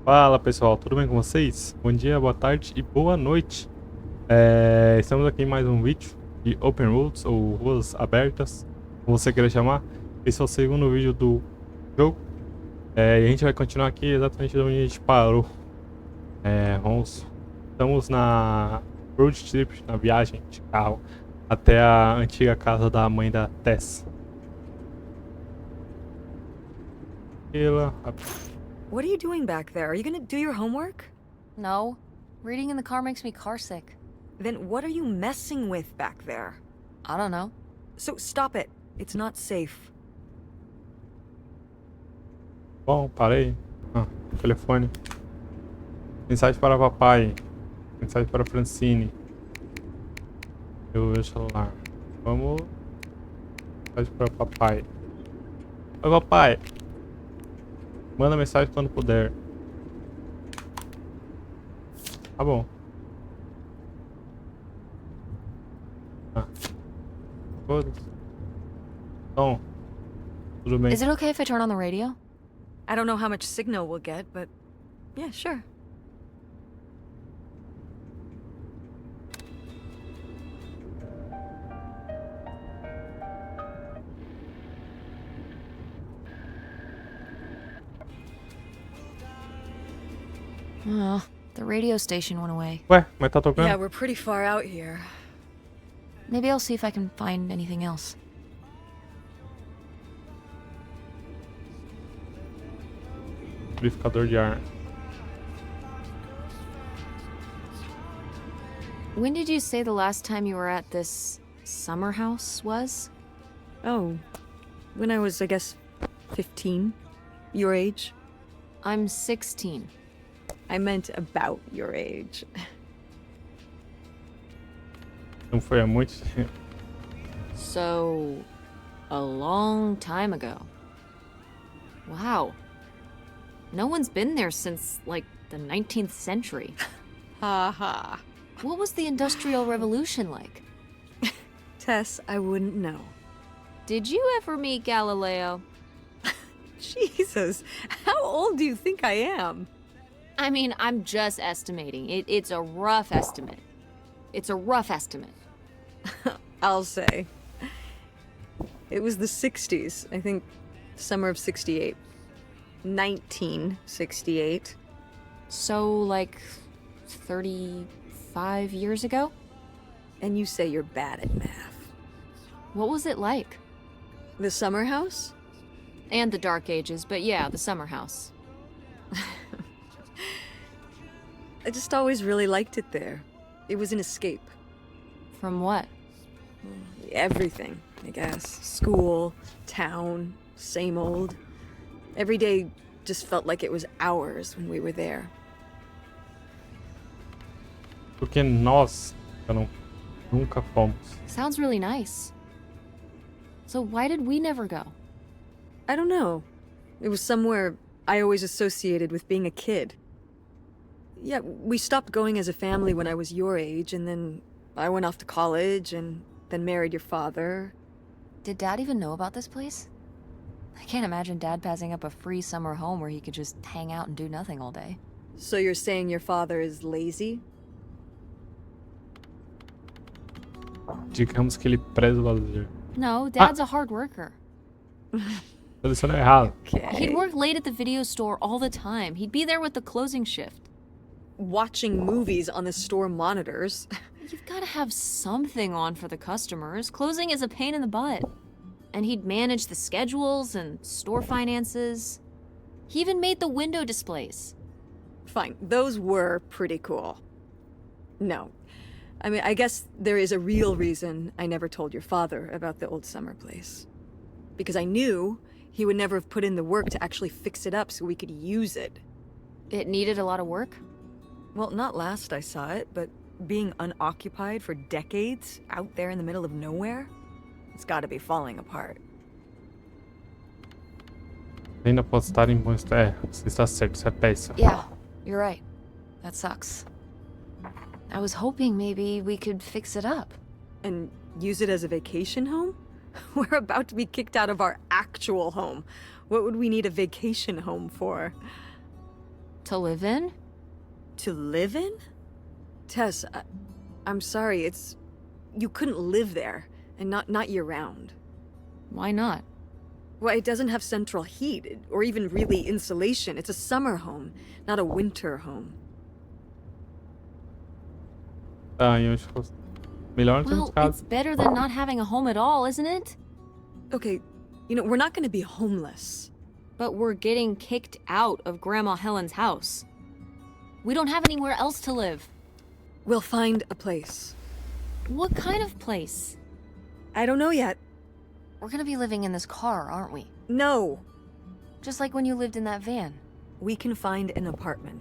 Fala pessoal, tudo bem com vocês? Bom dia, boa tarde e boa noite. Estamos aqui em mais um vídeo de Open Roads ou Ruas Abertas, como você queira chamar. Esse é o segundo vídeo do jogo. E a gente vai continuar aqui exatamente onde a gente parou. Estamos na road trip, na viagem de carro até a antiga casa da mãe da Tess. What are you doing back there? Are you gonna do your homework? No. Reading in the car makes me carsick. Then what are you messing with back there? I don't know. So stop it. It's not safe. Bom, parei. Telefone. Mensagem para papai. Mensagem para Francine. Eu vejo o celular. Vamos. Mensagem para papai. Oi, papai. Manda mensagem quando puder. Tá bom. Foda-se. Então, tudo bem. Is it okay if I turn on the radio? I don't know how much signal we'll get, but yeah, sure. Oh, the radio station went away. Ué, mas tá tocando? Yeah, we're pretty far out here. Maybe I'll see if I can find anything else. Purificador de ar. When did you say the last time you were at this summer house was? Oh, when I was, I guess, 15. Your age? I'm 16. I meant about your age. Não foi há muito. So, a long time ago. Wow. No one's been there since, like, the 19th century. Ha ha. What was the Industrial Revolution like? Tess, I wouldn't know. Did you ever meet Galileo? Jesus, how old do you think I am? I mean, I'm just estimating. It's a rough estimate. It's a rough estimate. I'll say. It was the 60s, I think summer of 68. 1968. So, like, 35 years ago? And you say you're bad at math. What was it like? The summer house? And the Dark Ages, but yeah, the summer house. I just always really liked it there. It was an escape. From what? Everything, I guess. School, town, same old. Every day just felt like it was hours when we were there. Porque nós nunca fomos. Sounds really nice. So why did we never go? I don't know. It was somewhere I always associated with being a kid. Yeah, we stopped going as a family when I was your age, and then I went off to college and then married your father. Did Dad even know about this place? I can't imagine Dad passing up a free summer home where he could just hang out and do nothing all day. So you're saying your father is lazy? Digamos que ele preza o lazer. No, Dad's a hard worker. Selecionou errado. He'd Okay. work late at the video store all the time. He'd be there with the closing shift. Watching movies on the store monitors. You've got to have something on for the customers. Closing is a pain in the butt. And he'd manage the schedules and store finances. He even made the window displays. Fine, those were pretty cool. No. I mean, I guess there is a real reason I never told your father about the old summer place. Because I knew he would never have put in the work to actually fix it up so we could use it. It needed a lot of work. Well, not last I saw it, but being unoccupied for decades out there in the middle of nowhere, it's gotta be falling apart. Ainda postar em bom estado. Você está certo, isso é péssimo. Yeah, you're right. That sucks. I was hoping maybe we could fix it up. And use it as a vacation home? We're about to be kicked out of our actual home. What would we need a vacation home for? To live in? To live in? Tess, I'm sorry, you couldn't live there, and not year-round. Why not? Well, it doesn't have central heat, or even really insulation. It's a summer home, not a winter home. Tá, em onde fosse. Melhor não ter Well, ficado. it's better than not having a home at all, isn't it? Okay, we're not gonna be homeless. But we're getting kicked out of Grandma Helen's house. We don't have anywhere else to live. We'll find a place. What kind of place? I don't know yet. We're gonna be living in this car, aren't we? No, Just like when you lived in that van. we can find an apartment.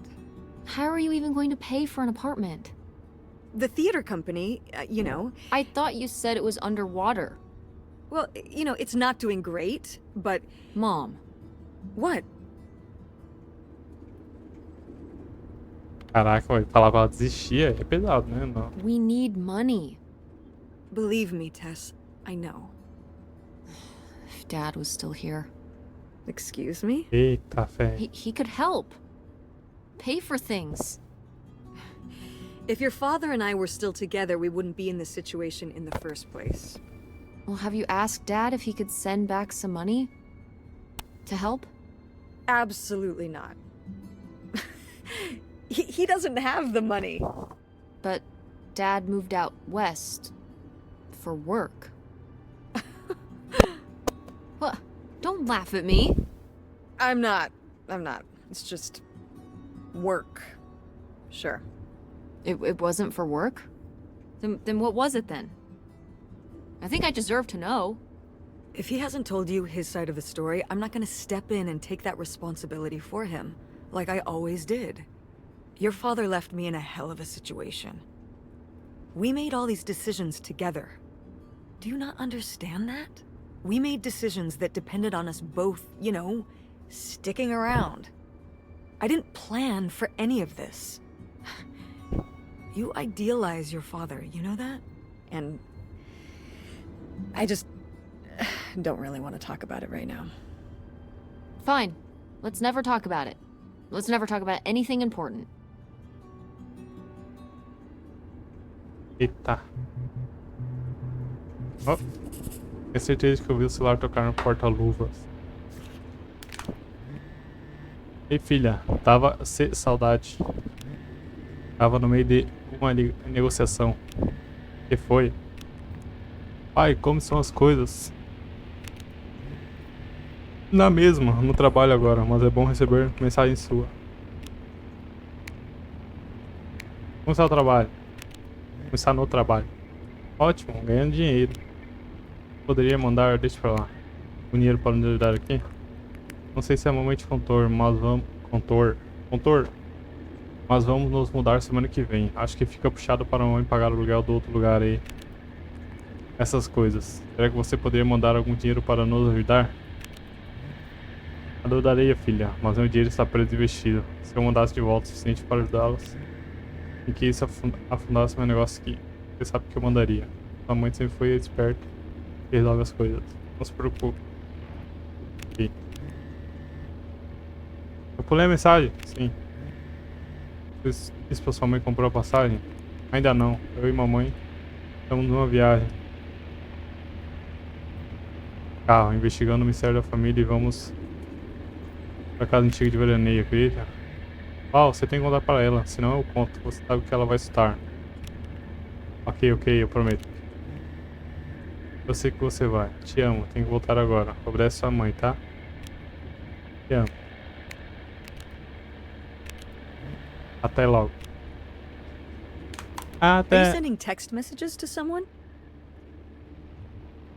How are you even going to pay for an apartment? The theater company, I thought you said it was underwater. well, it's not doing great, but Mom, what? Caraca, vai falar pra ela desistir é pesado, né? Não. we need money. Believe me, Tess, I know. If Dad was still here, Excuse me? Eita, fé. he could help. Pay for things. If your father and I were still together, we wouldn't be in this situation in the first place. Well, have you asked Dad if he could send back some money? To help? Absolutely not. He doesn't have the money. But Dad moved out west for work. What? Don't laugh at me. I'm not. It's just work. Sure. It wasn't for work? Then what was it then? I think I deserve to know. If he hasn't told you his side of the story, I'm not gonna step in and take that responsibility for him, like I always did. Your father left me in a hell of a situation. We made all these decisions together. Do you not understand that? We made decisions that depended on us both, sticking around. I didn't plan for any of this. You idealize your father, you know that? And I just don't really want to talk about it right now. Fine. Let's never talk about it. Let's never talk about anything important. Eita. Ó. Tenho certeza que eu vi o celular tocar no porta-luvas. Ei, filha. Tava saudade. Tava no meio de uma negociação. Que foi? Pai, como são as coisas? Na mesma, no trabalho agora, mas é bom receber mensagem sua. Começar o trabalho. Começar no trabalho. Ótimo, ganhando dinheiro. Poderia mandar, deixa pra lá. O dinheiro para nos ajudar aqui? Não sei se a mamãe te contou, mas vamos... Contor? Mas vamos nos mudar semana que vem. Acho que fica puxado para a mamãe pagar o aluguel do outro lugar aí. Essas coisas. Será que você poderia mandar algum dinheiro para nos ajudar? Adoraria, filha, mas meu dinheiro está preso e investido. Se eu mandasse de volta o suficiente para ajudá-los e que isso afundasse meu negócio aqui, você sabe que eu mandaria. Sua mãe sempre foi esperta e resolve as coisas. Não se preocupe. Aqui. Eu pulei a mensagem? Sim. Você disse pra sua mãe comprou a passagem? Ainda não. Eu e mamãe estamos numa viagem. Carro, investigando o mistério da família e vamos pra casa antiga de veraneio, acredita? Uau, você tem que contar para ela, senão eu conto. Você sabe que ela vai estar. Ok, eu prometo. Eu sei que você vai. Te amo, tem que voltar agora. Obedece sua mãe, tá? Te amo. Até logo. Are you Até. sending text messages to someone?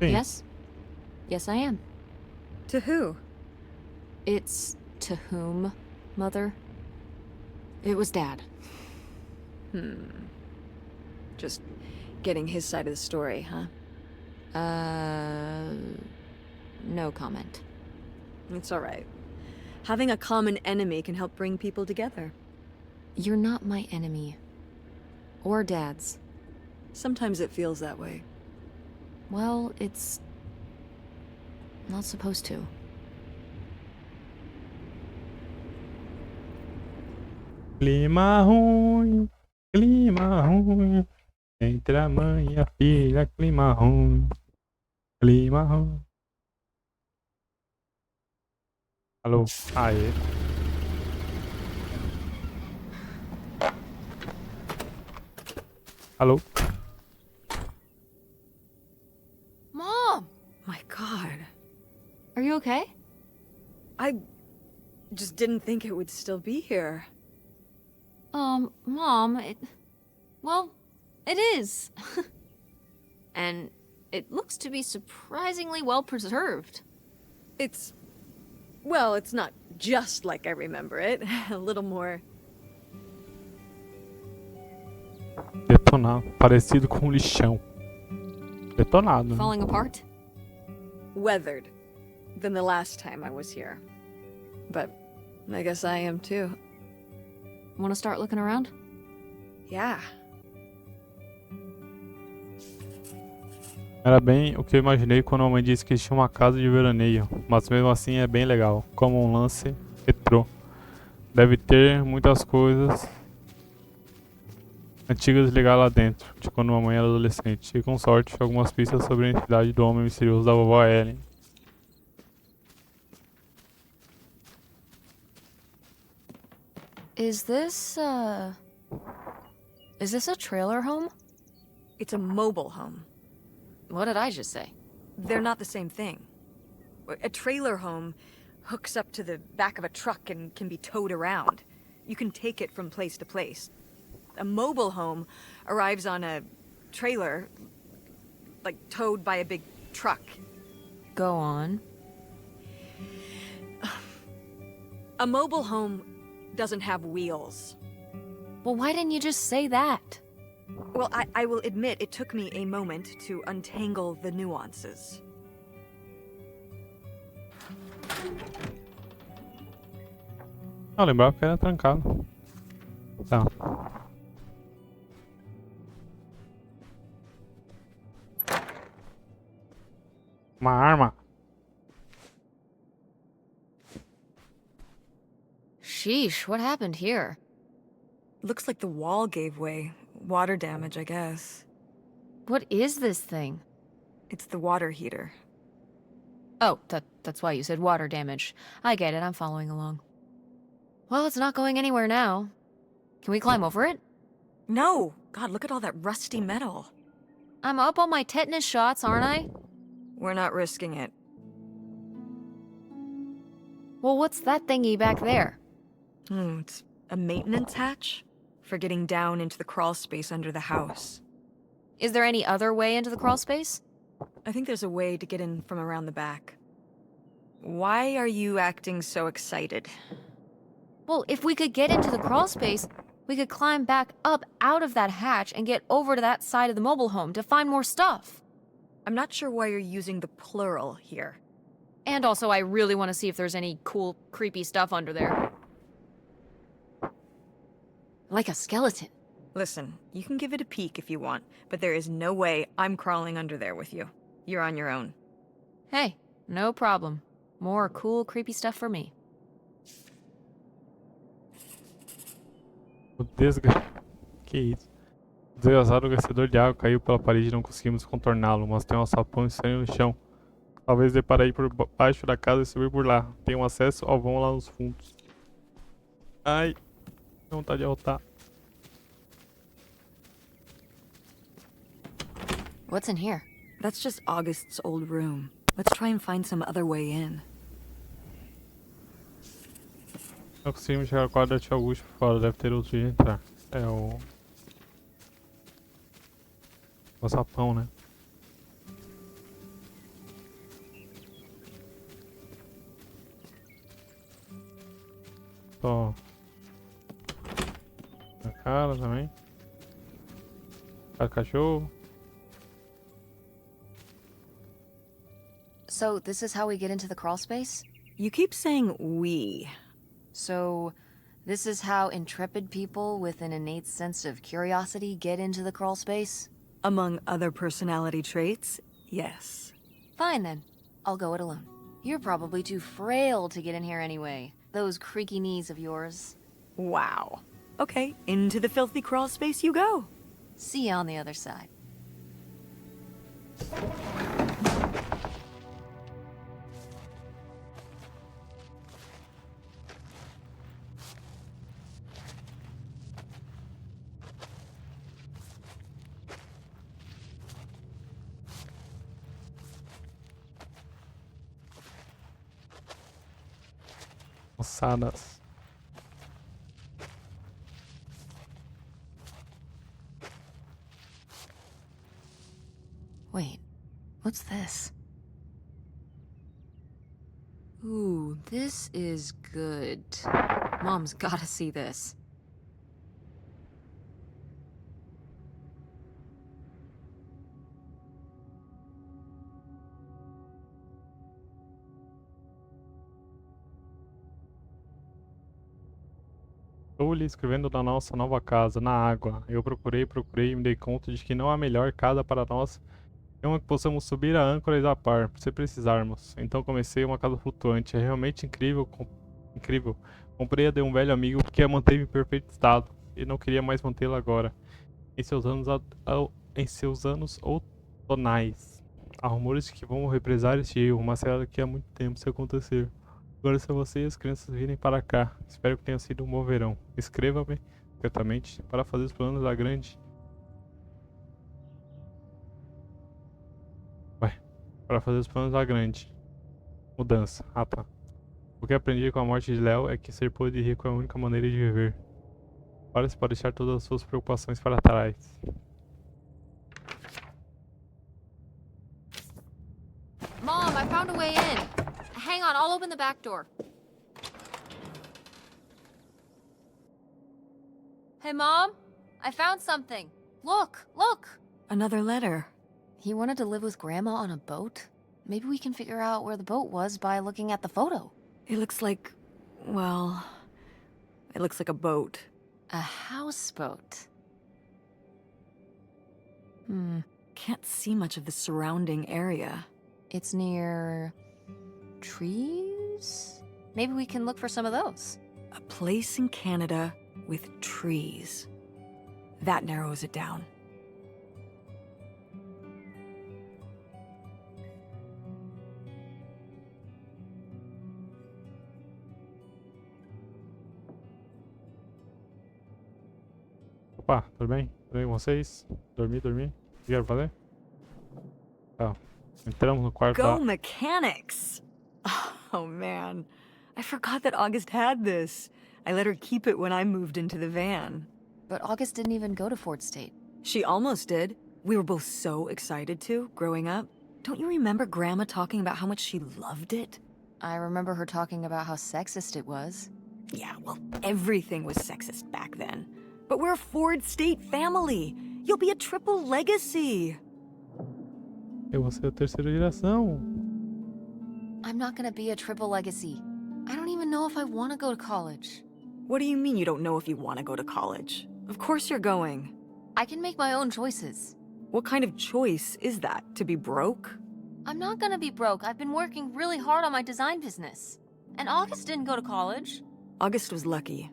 Sim. Yes? Yes, I am. To who? It's to whom, Mother? It was Dad. Just getting his side of the story, huh? No comment. It's all right. Having a common enemy can help bring people together. You're not my enemy. Or Dad's. Sometimes it feels that way. Well, it's not supposed to. Clima ruim, clima ruim. Entre a mãe e a filha, clima ruim. Clima ruim. Alô? Aê. Alô? Mom! My God. Are you okay? I just didn't think it would still be here. Mom, well, it is. And it looks to be surprisingly well preserved. Well, it's not just like I remember it. A little more. Detonado. Parecido com um lixão. Detonado, né? Falling apart? Weathered than the last time I was here. But I guess I am too. Want to start looking around? Yeah. Era bem o que eu imaginei quando a mãe disse que tinha uma casa de veraneio, mas mesmo assim é bem legal, como um lance retrô. Deve ter muitas coisas antigas ligadas lá dentro, de quando a mãe era adolescente, e com sorte algumas pistas sobre a identidade do homem misterioso da vovó Ellen. Is this a trailer home? It's a mobile home. What did I just say? They're not the same thing. A trailer home hooks up to the back of a truck and can be towed around. You can take it from place to place. A mobile home arrives on a trailer, like towed by a big truck. Go on. A mobile home doesn't have wheels. Well, why didn't you just say that? Well, I will admit it took me a moment to untangle the nuances. Ah, lembrava que era trancado. Tá. Uma arma. Sheesh, what happened here? Looks like the wall gave way. Water damage, I guess. What is this thing? It's the water heater. Oh, that's why you said water damage. I get it, I'm following along. Well, it's not going anywhere now. Can we climb over it? No! God, look at all that rusty metal. I'm up on my tetanus shots, aren't I? We're not risking it. Well, what's that thingy back there? It's a maintenance hatch for getting down into the crawl space under the house. Is there any other way into the crawl space? I think there's a way to get in from around the back. Why are you acting so excited? Well, if we could get into the crawl space, we could climb back up out of that hatch and get over to that side of the mobile home to find more stuff. I'm not sure why you're using the plural here. And also, I really want to see if there's any cool, creepy stuff under there. Like a skeleton. Listen, you can give it a peek if you want, but there is no way I'm crawling under there with you. You're on your own. Hey, no problem. More cool, creepy stuff for me. Que isso? O desgraçado aquecedor de água caiu pela parede e não conseguimos contorná-lo, mas tem um alçapão estranho no chão. Talvez dê para ir por baixo da casa e subir por lá. Tem um acesso ao vão lá nos fundos. Ai, não tá de altar. What's in here? That's just August's old room. Let's try and find some other way in. Não conseguimos chegar ao quadro de Augusto por fora, deve ter outro jeito de entrar. É o sapão, né? Só na cara também. Cara, cachorro. So, this is how we get into the crawl space? You keep saying we. So, this is how intrepid people with an innate sense of curiosity get into the crawl space? Among other personality traits, yes. Fine then. I'll go it alone. You're probably too frail to get in here anyway. Those creaky knees of yours. Wow. Okay, into the filthy crawl space you go. See you on the other side. Ossadas. Wait, what's this? Ooh, this is good. Mom's gotta see this. Estou lhe escrevendo da nossa nova casa, na água. Eu procurei e me dei conta de que não há melhor casa para nós que uma que possamos subir a âncora e zapar, se precisarmos. Então comecei uma casa flutuante. É realmente incrível, incrível. Comprei-a de um velho amigo que a manteve em perfeito estado e não queria mais mantê-la agora. Em seus anos outonais. Há rumores de que vão represar este erro, mas será daqui a muito tempo se acontecer. Agora se você e as crianças virem para cá. Espero que tenha sido um bom verão. Escreva-me diretamente para fazer os planos da grande. Para fazer os planos da grande mudança. Ah, tá. O que aprendi com a morte de Léo é que ser pobre e rico é a única maneira de viver. Agora se pode deixar todas as suas preocupações para trás. Mom, I found a way in. Hang on, I'll open the back door. Hey, Mom, I found something. Look, look. Another letter. He wanted to live with Grandma on a boat? Maybe we can figure out where the boat was by looking at the photo. It looks like, well, it looks like a boat. A houseboat. Can't see much of the surrounding area. It's near trees? Maybe we can look for some of those. A place in Canada with trees. That narrows it down. Opa, tudo bem? Tudo bem com vocês? Dormi? O que quero fazer? Tá. Entramos no quarto Go da... mechanics! Oh man, I forgot that August had this. I let her keep it when I moved into the van. But August didn't even go to Fort State. She almost did. We were both so excited to, growing up. Don't you remember Grandma talking about how much she loved it? I remember her talking about how sexist it was. Yeah, well, everything was sexist back then. But we're a Ford State family. You'll be a triple legacy. Eu vou ser a terceira geração. I'm not gonna be a triple legacy. I don't even know if I want to go to college. What do you mean you don't know if you want to go to college? Of course you're going. I can make my own choices. What kind of choice is that? To be broke? I'm not gonna be broke. I've been working really hard on my design business. And August didn't go to college. August was lucky.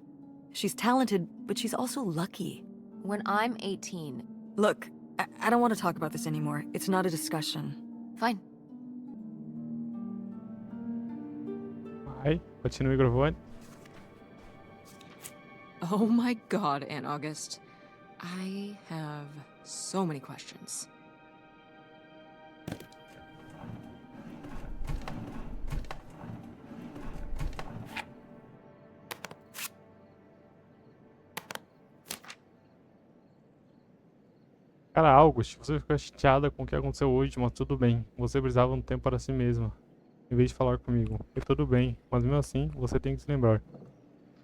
She's talented, but she's also lucky. When I'm 18. Look, I don't want to talk about this anymore. It's not a discussion. Fine. Vai, bati no microfone. Oh my god, Aunt August. I have so many questions. Cara, August, você ficou chateada com o que aconteceu hoje, mas tudo bem. Você precisava de um tempo para si mesma, em vez de falar comigo. E tudo bem, mas mesmo assim, você tem que se lembrar.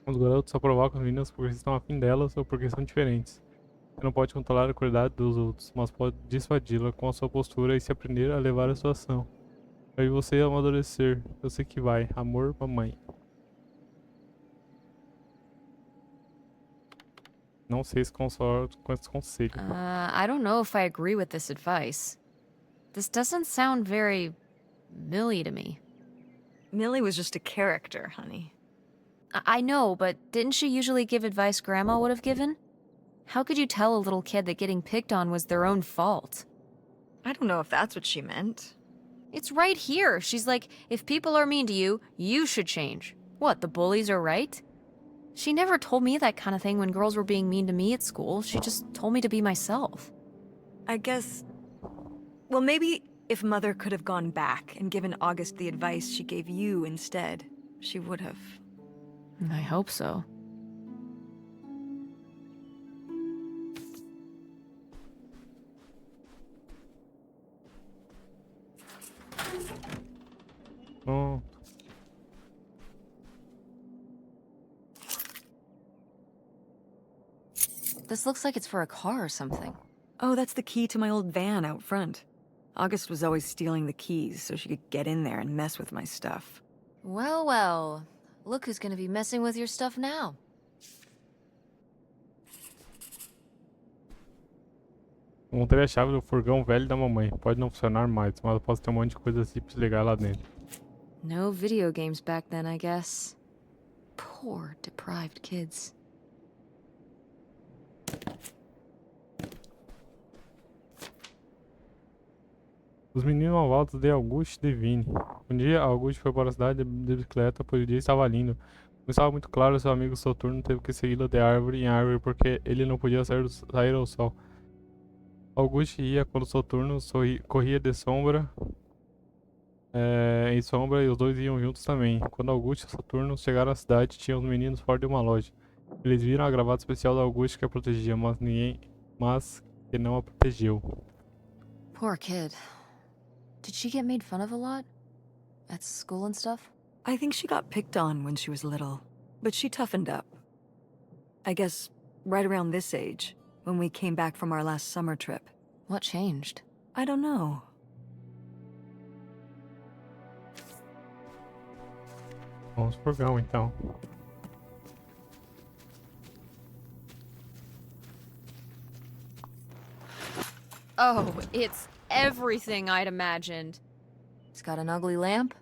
Os garotos só provocam as meninas porque estão afim delas ou porque são diferentes. Você não pode controlar a qualidade dos outros, mas pode dissuadi-la com a sua postura e se aprender a levar a situação. Aí você amadurecer. Eu sei que vai. Amor, mamãe. Não sei se concordo com esse conselho. I don't know if I agree with this advice. This doesn't sound very Millie to me. Millie was just a character, honey. I know, but didn't she usually give advice Grandma would have given? How could you tell a little kid that getting picked on was their own fault? I don't know if that's what she meant. It's right here. She's like, if people are mean to you, you should change. What, the bullies are right? She never told me that kind of thing when girls were being mean to me at school. She just told me to be myself. I guess... Well, maybe if Mother could have gone back and given August the advice she gave you instead, she would have. I hope so. Oh. This looks like it's for a car or something. Oh, that's the key to my old van out front. August was always stealing the keys so she could get in there and mess with my stuff. Well, well. Look who's gonna be messing with your stuff now. Encontrei a chave do furgão velho da mamãe. Pode não funcionar mais, mas eu posso ter um monte de coisa assim pra se ligar lá dentro. No video games back then, I guess. Poor, deprived kids. Os meninos malvados de Auguste e de Vini. Um dia, Auguste foi para a cidade de bicicleta, pois o dia estava lindo. Como estava muito claro, seu amigo Soturno teve que segui-lo de árvore em árvore porque ele não podia sair ao sol. Auguste ia quando Soturno corria de sombra em sombra e os dois iam juntos também. Quando Auguste e Soturno chegaram à cidade, tinham os meninos fora de uma loja. Eles viram a gravata especial de Auguste que a protegia, mas que não a protegeu. Poor kid. Did she get made fun of a lot? At school and stuff? I think she got picked on when she was little, but she toughened up. I guess right around this age, when we came back from our last summer trip. What changed? I don't know. Vamos pro furgão então. Oh, it's everything I'd imagined. It's got an ugly lamp,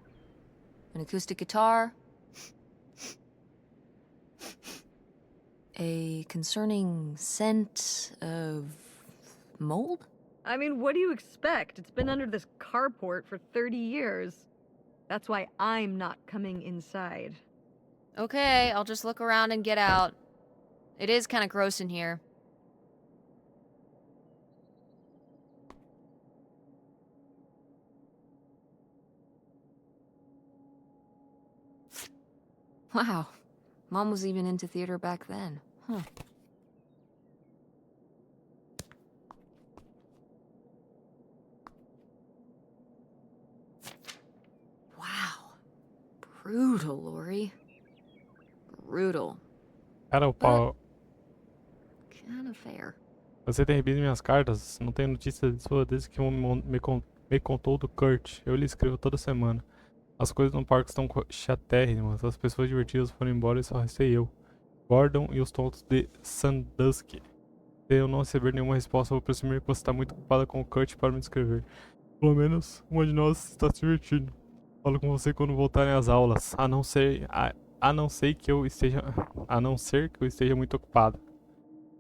an acoustic guitar, a concerning scent of mold? I mean, what do you expect? It's been under this carport for 30 years. That's why I'm not coming inside. Okay, I'll just look around and get out. It is kind of gross in here. Wow, Mom was even into theater back then. Huh. Wow. Brutal, Lori. Brutal. Cara, o pau. Kind of fair. Você tem recebido minhas cartas? Não tenho notícia de sua desde que me contou do Kurt. Eu lhe escrevo toda semana. As coisas no parque estão chatérrimas. As pessoas divertidas foram embora e só restei eu, Gordon e os tontos de Sandusky. Se eu não receber nenhuma resposta, vou presumir que você está muito ocupada com o Kurt para me descrever. Pelo menos uma de nós está se divertindo. Falo com você quando voltarem às aulas. A não ser que eu esteja muito ocupado.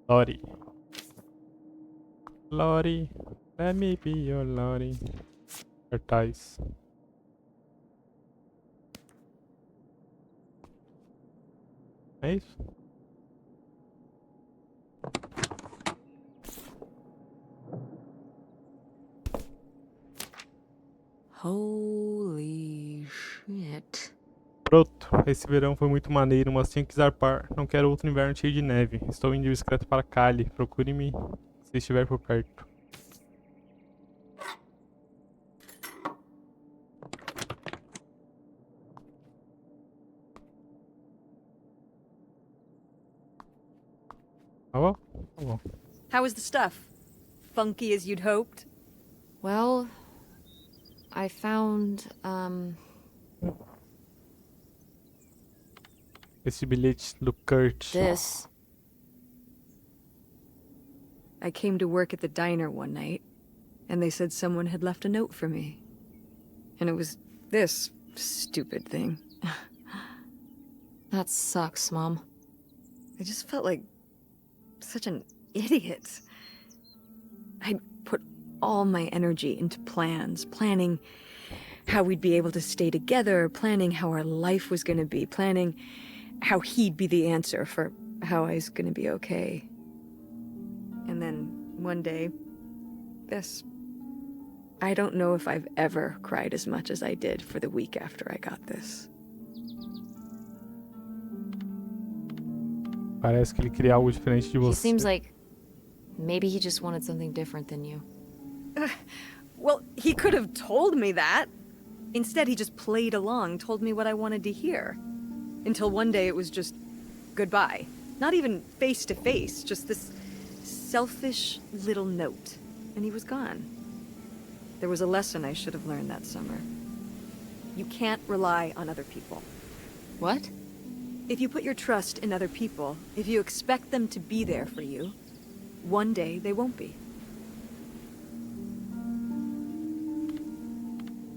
Lori. Lori. Let me be your Lori. Cartaz. É isso? Holy shit. Pronto, esse verão foi muito maneiro, mas tinha que zarpar. Não quero outro inverno cheio de neve. Estou indo de bicicleta para Cali. Procure-me se estiver por perto. Tá bom? Tá bom. How was the stuff? Funky as you'd hoped? Well, I found, Esse bilhete do Kurt. this. I came to work at the diner one night, and they said someone had left a note for me. And it was this stupid thing. That sucks, Mom. I just felt like such an idiot. I'd put all my energy into plans, planning how we'd be able to stay together, planning how our life was going to be, planning how he'd be the answer for how I was going to be okay. And then one day, this. I don't know if I've ever cried as much as I did for the week after I got this. Parece que ele queria algo diferente de He você. seems like maybe he just wanted something different than you. Well, he could have told me that. Instead, he just played along, told me what I wanted to hear. Until one day it was just goodbye. Not even face to face, just this selfish little note. And he was gone. There was a lesson I should have learned that summer. You can't rely on other people. What? If you put your trust in other people, if you expect them to be there for you, one day they won't be.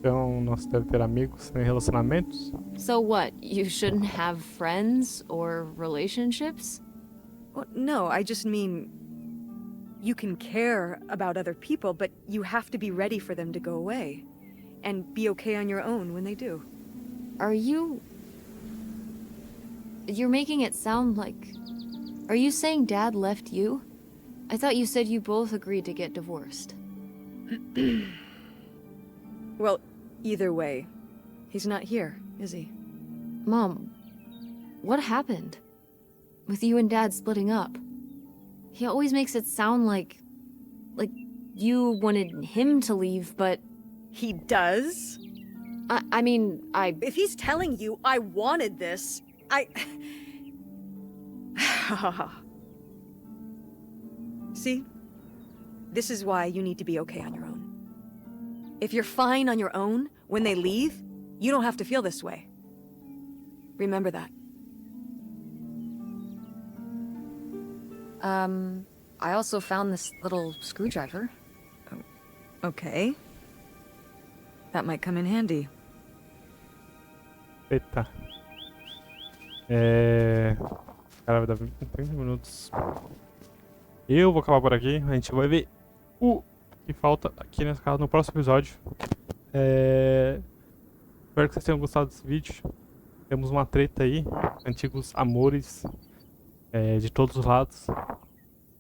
Então, nós deve ter amigos sem relacionamentos. So what? You shouldn't have friends or relationships? Well, no, I just mean you can care about other people, but you have to be ready for them to go away and be okay on your own when they do. Are you... You're making it sound like... Are you saying Dad left you? I thought you said you both agreed to get divorced. Well, either way, he's not here, is he? Mom, what happened? With you and Dad splitting up? He always makes it sound like you wanted him to leave, but... He does? I mean, If he's telling you I wanted this, See? This is why you need to be okay on your own. If you're fine on your own, when they leave, you don't have to feel this way. Remember that. I also found this little screwdriver. Okay. That might come in handy. Eita. Cara, vai dar 30 minutos. Eu vou acabar por aqui. A gente vai ver o que falta aqui nessa casa no próximo episódio. Espero que vocês tenham gostado desse vídeo. Temos uma treta aí. Antigos amores. De todos os lados.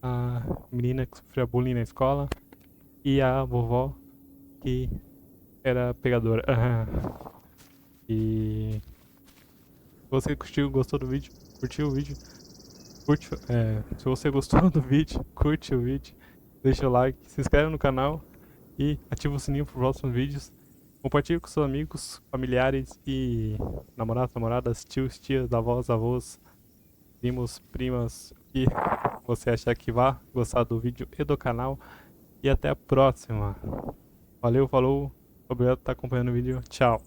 A menina que sofreu bullying na escola. E a vovó que era pegadora. E se você gostou do vídeo, curtiu o vídeo, se você gostou do vídeo, curte o vídeo, deixa o like, se inscreve no canal e ativa o sininho para os próximos vídeos. Compartilhe com seus amigos, familiares e namorados, namoradas, tios, tias, avós, primos, primas, e você achar que vá gostar do vídeo e do canal. E até a próxima. Valeu, falou, obrigado por estar acompanhando o vídeo. Tchau.